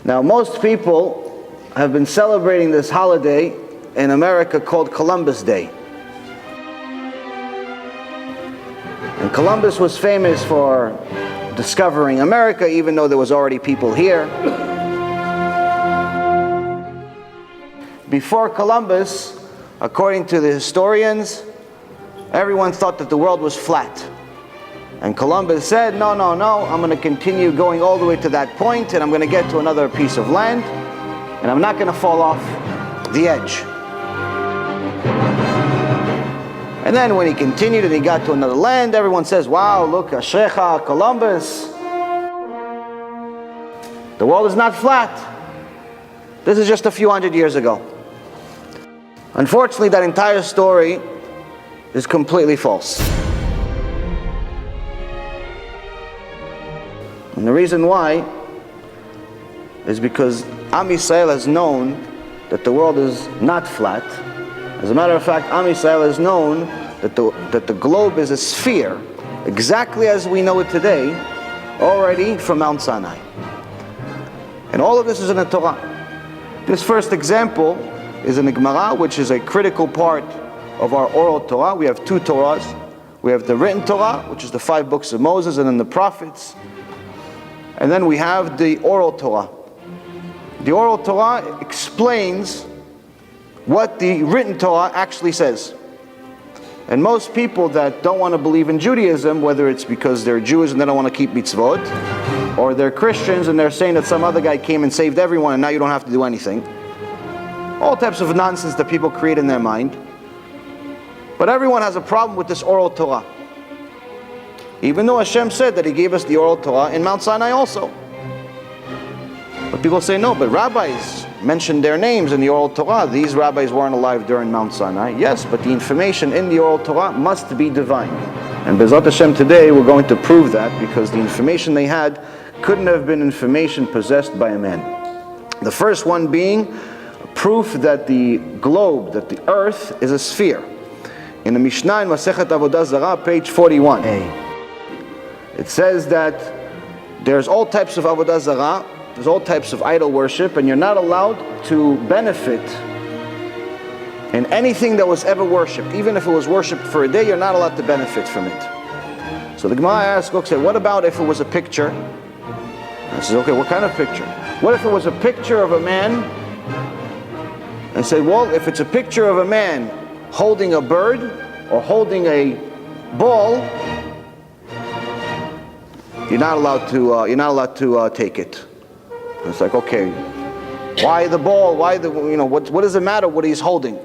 Now, most people have been celebrating this holiday in America called Columbus Day. And Columbus was famous for discovering America, even though there was already people here. Before Columbus, according to the historians, everyone thought that the world was flat. And Columbus said, no, I'm going to continue going all the way to that point, and I'm going to get to another piece of land, and I'm not going to fall off the edge. And then when he continued and he got to another land, everyone says, wow, look, Ashrecha, Columbus. The world is not flat. This is just a few hundred years ago. Unfortunately, that entire story is completely false. And the reason why is because Am Yisrael has known that the world is not flat. As a matter of fact, Am Yisrael has known that the globe is a sphere, exactly as we know it today, already from Mount Sinai. And all of this is in the Torah. This first example is in the Gemara, which is a critical part of our oral Torah. We have two Torahs. We have the written Torah, which is the 5 books of Moses, and then the prophets. And then we have the oral Torah. The oral Torah explains what the written Torah actually says. And most people that don't want to believe in Judaism, whether it's because they're Jews and they don't want to keep mitzvot, or they're Christians and they're saying that some other guy came and saved everyone and now you don't have to do anything. All types of nonsense that people create in their mind. But everyone has a problem with this oral Torah. Even though Hashem said that He gave us the oral Torah in Mount Sinai also. But people say, no, but rabbis mentioned their names in the oral Torah. These rabbis weren't alive during Mount Sinai. Yes, but the information in the oral Torah must be divine. And B'ezrat Hashem today we're going to prove that, because the information they had couldn't have been information possessed by a man. The first one being proof that the globe, that the earth is a sphere. In the Mishnah in Masechet Avodah Zarah, page 41. It says that there's all types of Avodah Zarah, there's all types of idol worship, and you're not allowed to benefit in anything that was ever worshipped. Even if it was worshipped for a day, you're not allowed to benefit from it. So the Gemara asks, okay, what about if it was a picture? I says, okay, what kind of picture? What if it was a picture of a man? I said, well, if it's a picture of a man holding a bird or holding a ball, you're not allowed to take it. It's like, okay, why the ball? Why the, what does it matter what he's holding?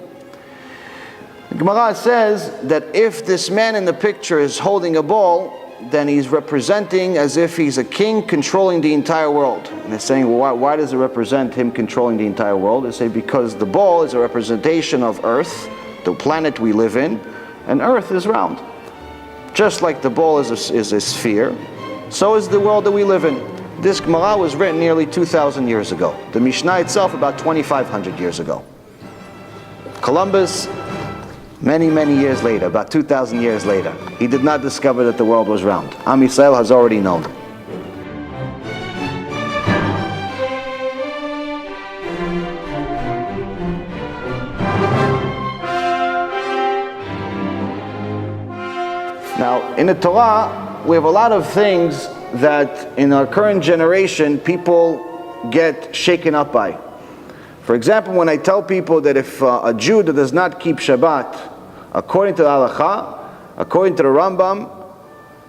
The Gemara says that if this man in the picture is holding a ball, then he's representing as if he's a king controlling the entire world. And they're saying, well, why does it represent him controlling the entire world? They say because the ball is a representation of Earth, the planet we live in, and Earth is round. Just like the ball is a sphere, so is the world that we live in. This Gemara was written nearly 2,000 years ago. The Mishnah itself about 2,500 years ago. Columbus, many years later, about 2,000 years later, he did not discover that the world was round. Am Yisrael has already known. Now, in the Torah, we have a lot of things that in our current generation people get shaken up by. For example, when I tell people that if a Jew that does not keep Shabbat, according to the Halakha, according to the Rambam,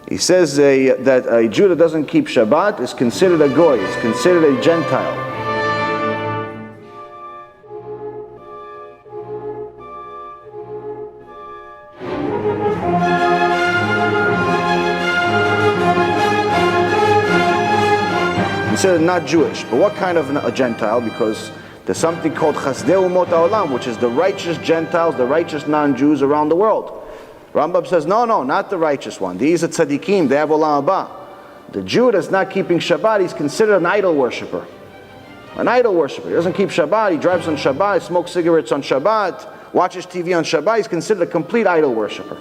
he says that a Jew that doesn't keep Shabbat is considered a goy, is considered a Gentile. Considered not Jewish. But what kind of a Gentile? Because there's something called Chasdei Umot HaOlam, which is the righteous Gentiles, the righteous non-Jews around the world. Rambam says, no, not the righteous one. These are tzaddikim, they have Olam Haba. The Jew that's not keeping Shabbat, he's considered an idol worshiper. An idol worshiper. He doesn't keep Shabbat, he drives on Shabbat, he smokes cigarettes on Shabbat, watches TV on Shabbat, he's considered a complete idol worshiper.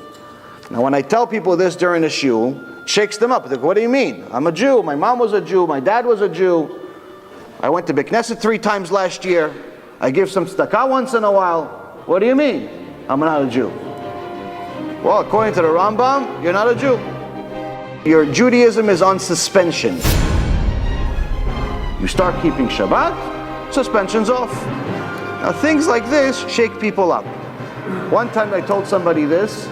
Now when I tell people this during the shul, it shakes them up. They go, what do you mean? I'm a Jew, my mom was a Jew, my dad was a Jew. I went to Knesset 3 times last year. I give some tzedakah once in a while. What do you mean? I'm not a Jew. Well, according to the Rambam, you're not a Jew. Your Judaism is on suspension. You start keeping Shabbat, suspension's off. Now things like this shake people up. One time I told somebody this,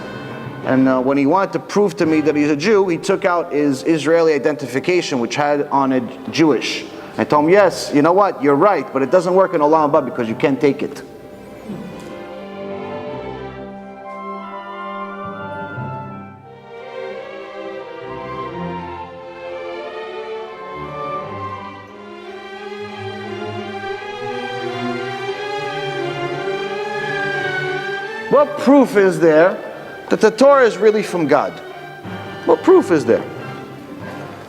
and when he wanted to prove to me that he's a Jew, he took out his Israeli identification, which had on it Jewish. I told him, yes, you know what, you're right, but it doesn't work in Olam Haba because you can't take it. What proof is there that the Torah is really from God? What proof is there?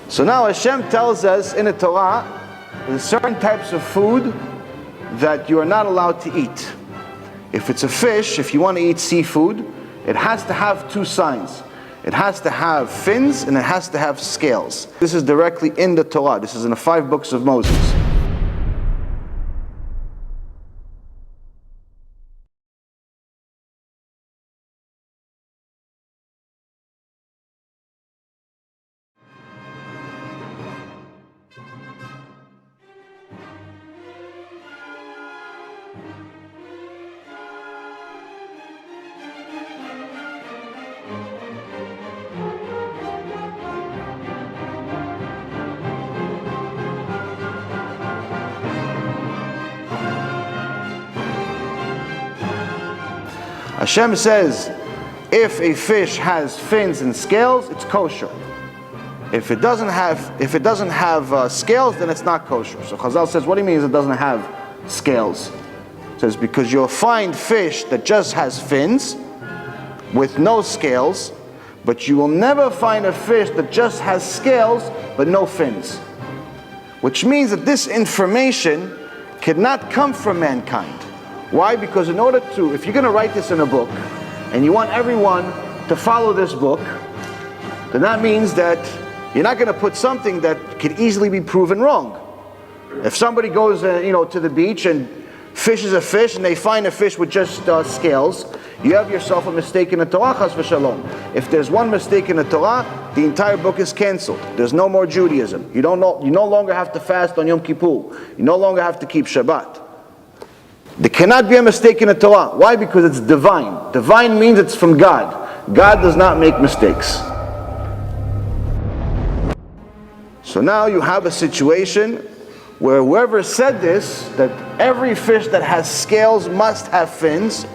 So now Hashem tells us in the Torah, there's certain types of food that you are not allowed to eat. If it's a fish, if you want to eat seafood, it has to have 2 signs. It has to have fins and it has to have scales. This is directly in the Torah. This is in the 5 books of Moses. Hashem says, if a fish has fins and scales, it's kosher. If it doesn't have scales, then it's not kosher. So Chazal says, what do you mean it doesn't have scales? It says, because you'll find fish that just has fins with no scales, but you will never find a fish that just has scales but no fins. Which means that this information cannot come from mankind. Why? Because in order to, if you're going to write this in a book, and you want everyone to follow this book, then that means that you're not going to put something that could easily be proven wrong. If somebody goes, to the beach and fishes a fish, and they find a fish with just scales, you have yourself a mistake in the Torah, chas v'shalom. If there's one mistake in the Torah, the entire book is cancelled. There's no more Judaism. You no longer have to fast on Yom Kippur. You no longer have to keep Shabbat. There cannot be a mistake in the Torah. Why? Because it's divine. Divine means it's from God. God does not make mistakes. So now you have a situation where whoever said this, that every fish that has scales must have fins,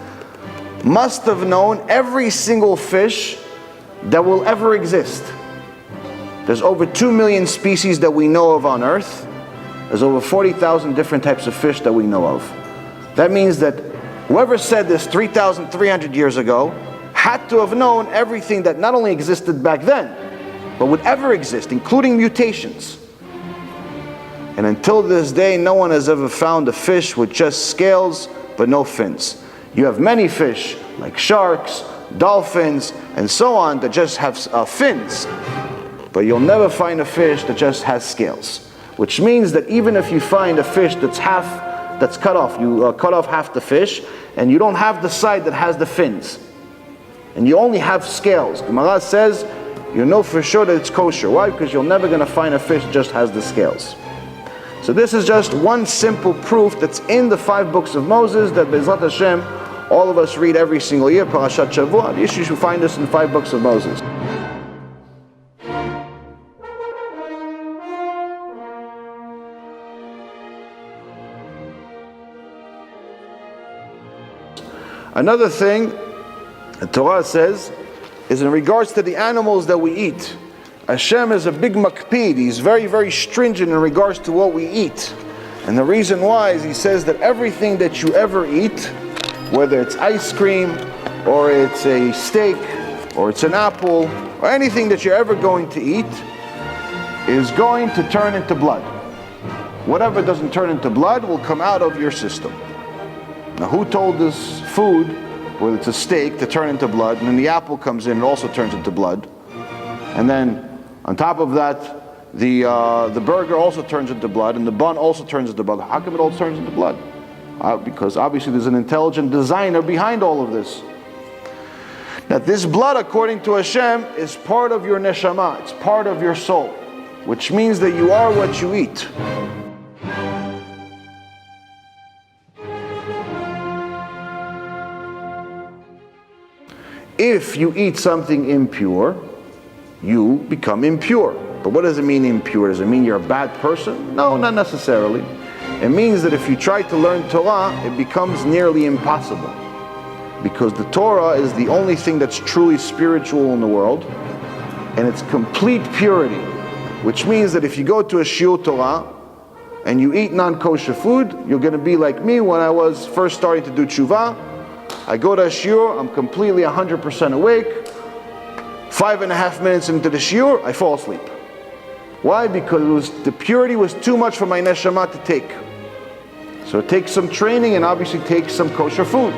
must have known every single fish that will ever exist. There's over 2 million species that we know of on earth. There's over 40,000 different types of fish that we know of. That means that whoever said this 3,300 years ago had to have known everything that not only existed back then, but would ever exist, including mutations. And until this day, no one has ever found a fish with just scales, but no fins. You have many fish, like sharks, dolphins, and so on, that just have fins. But you'll never find a fish that just has scales. Which means that even if you find a fish that's cut off, you cut off half the fish, and you don't have the side that has the fins, and you only have scales. Gemara says, you know for sure that it's kosher. Why? Because you're never going to find a fish that just has the scales. So this is just one simple proof that's in the 5 books of Moses that Be'ezrat Hashem, all of us read every single year, Parashat Shavua. The issue should find us in the 5 books of Moses. Another thing the Torah says is in regards to the animals that we eat. Hashem is a big makpid. He's very, very stringent in regards to what we eat. And the reason why is he says that everything that you ever eat, whether it's ice cream, or it's a steak, or it's an apple, or anything that you're ever going to eat, is going to turn into blood. Whatever doesn't turn into blood will come out of your system. Now who told this food, whether it's a steak, to turn into blood, and then the apple comes in, it also turns into blood. And then on top of that, the burger also turns into blood, and the bun also turns into blood. How come it all turns into blood? Because obviously there's an intelligent designer behind all of this. That this blood, according to Hashem, is part of your neshama, it's part of your soul, which means that you are what you eat. If you eat something impure, you become impure. But what does it mean impure? Does it mean you're a bad person? No, not necessarily. It means that if you try to learn Torah, it becomes nearly impossible. Because the Torah is the only thing that's truly spiritual in the world, and it's complete purity. Which means that if you go to a shiur Torah, and you eat non-kosher food, you're going to be like me when I was first starting to do tshuva. I go to a shiur, I'm completely 100% awake. 5.5 minutes into the shiur, I fall asleep. Why? Because the purity was too much for my neshama to take. So it takes some training and obviously takes some kosher food.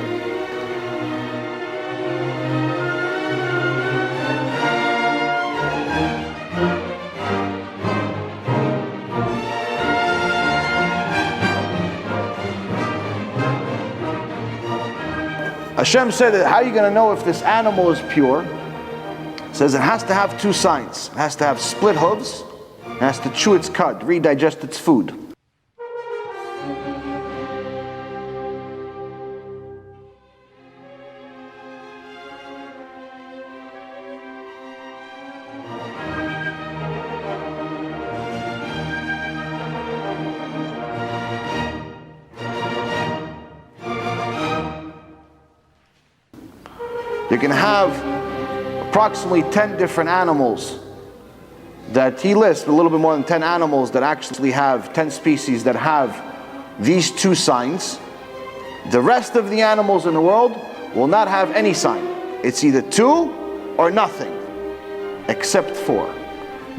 Hashem said that how are you going to know if this animal is pure? It says it has to have two signs. It has to have split hooves. It has to chew its cud, redigest its food. You can have approximately 10 different animals that he lists, a little bit more than 10 animals that actually have 10 species that have these two signs. The rest of the animals in the world will not have any sign. It's either two or nothing, except 4.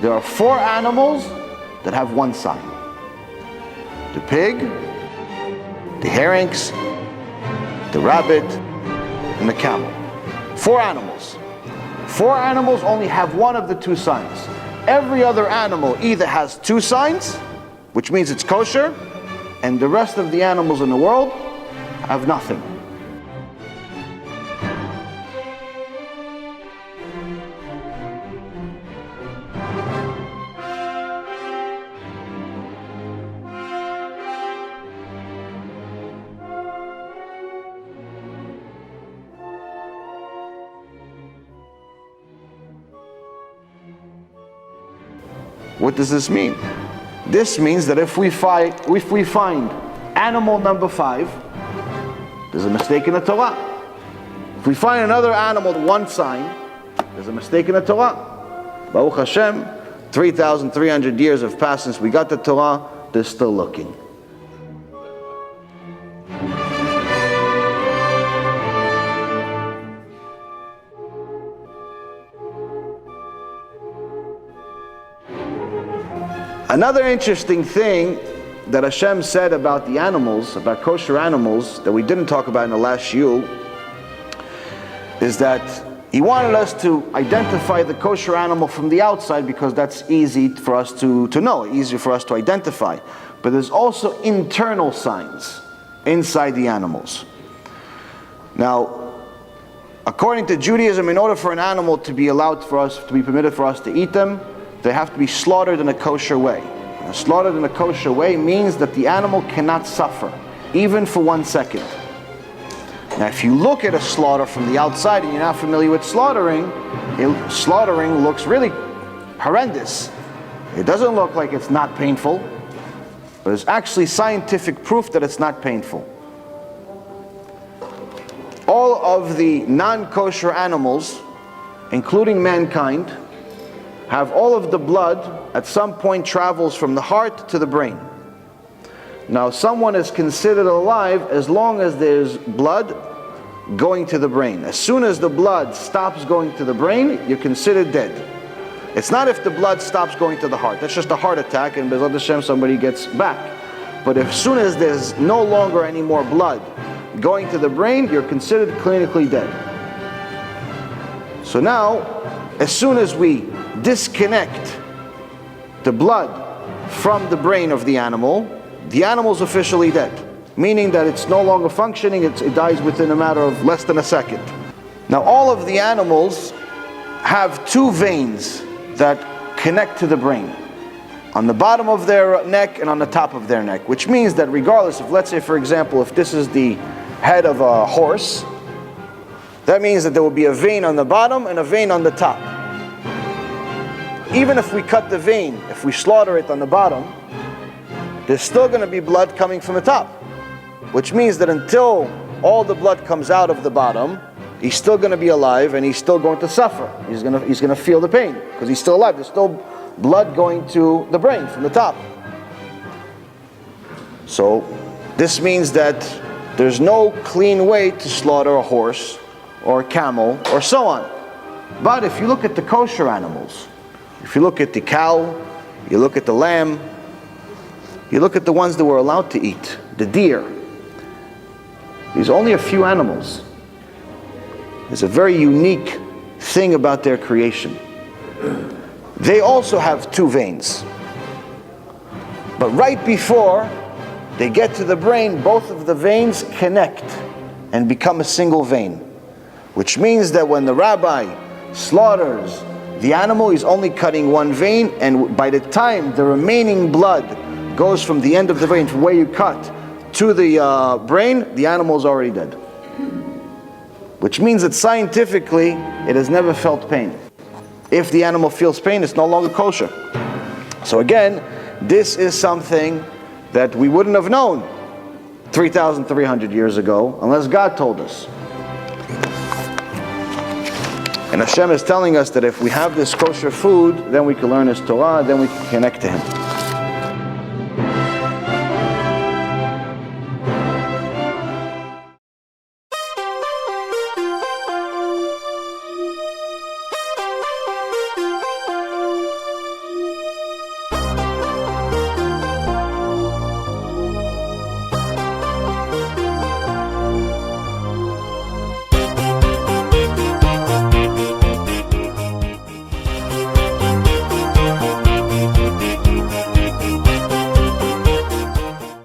There are 4 animals that have one sign. The pig, the herynx, the rabbit, and the camel. 4 animals. 4 animals only have one of the 2 signs. Every other animal either has 2 signs, which means it's kosher, and the rest of the animals in the world have nothing. What does this mean? This means that if we find animal number 5, there's a mistake in the Torah. If we find another animal with one sign, there's a mistake in the Torah. Baruch Hashem, 3,300 years have passed since we got the Torah, they're still looking. Another interesting thing that Hashem said about the animals, about kosher animals, that we didn't talk about in the last shiur, is that He wanted us to identify the kosher animal from the outside because that's easy for us to know, easier for us to identify. But there's also internal signs inside the animals. Now, according to Judaism, in order for an animal to be allowed for us, to be permitted for us to eat them, they have to be slaughtered in a kosher way. And slaughtered in a kosher way means that the animal cannot suffer, even for 1 second. Now if you look at a slaughter from the outside and you're not familiar with slaughtering looks really horrendous. It doesn't look like it's not painful, but there's actually scientific proof that it's not painful. All of the non-kosher animals, including mankind, have all of the blood at some point travels from the heart to the brain. Now someone is considered alive as long as there's blood going to the brain. As soon as the blood stops going to the brain, you're considered dead. It's not if the blood stops going to the heart. That's just a heart attack and B'ezrat Hashem somebody gets back. But as soon as there's no longer any more blood going to the brain, you're considered clinically dead. So now, as soon as we disconnect the blood from the brain of the animal is officially dead. Meaning that it's no longer functioning, it dies within a matter of less than a second. Now all of the animals have two veins that connect to the brain. On the bottom of their neck and on the top of their neck. Which means that regardless of, let's say for example, if this is the head of a horse, that means that there will be a vein on the bottom and a vein on the top. Even if we cut the vein, if we slaughter it on the bottom, there's still going to be blood coming from the top. Which means that until all the blood comes out of the bottom, he's still going to be alive and he's still going to suffer. He's going to feel the pain because he's still alive. There's still blood going to the brain from the top. So this means that there's no clean way to slaughter a horse or a camel or so on. But if you look at the kosher animals, if you look at the cow, you look at the lamb, you look at the ones that we're allowed to eat, the deer, there's only a few animals. There's a very unique thing about their creation. They also have two veins. But right before they get to the brain, both of the veins connect and become a single vein. Which means that when the rabbi slaughters the animal, he's only cutting one vein, and by the time the remaining blood goes from the end of the vein, from where you cut, to the brain, the animal is already dead. Which means that scientifically, it has never felt pain. If the animal feels pain, it's no longer kosher. So again, this is something that we wouldn't have known 3,300 years ago, unless God told us. And Hashem is telling us that if we have this kosher food, then we can learn His Torah, then we can connect to Him.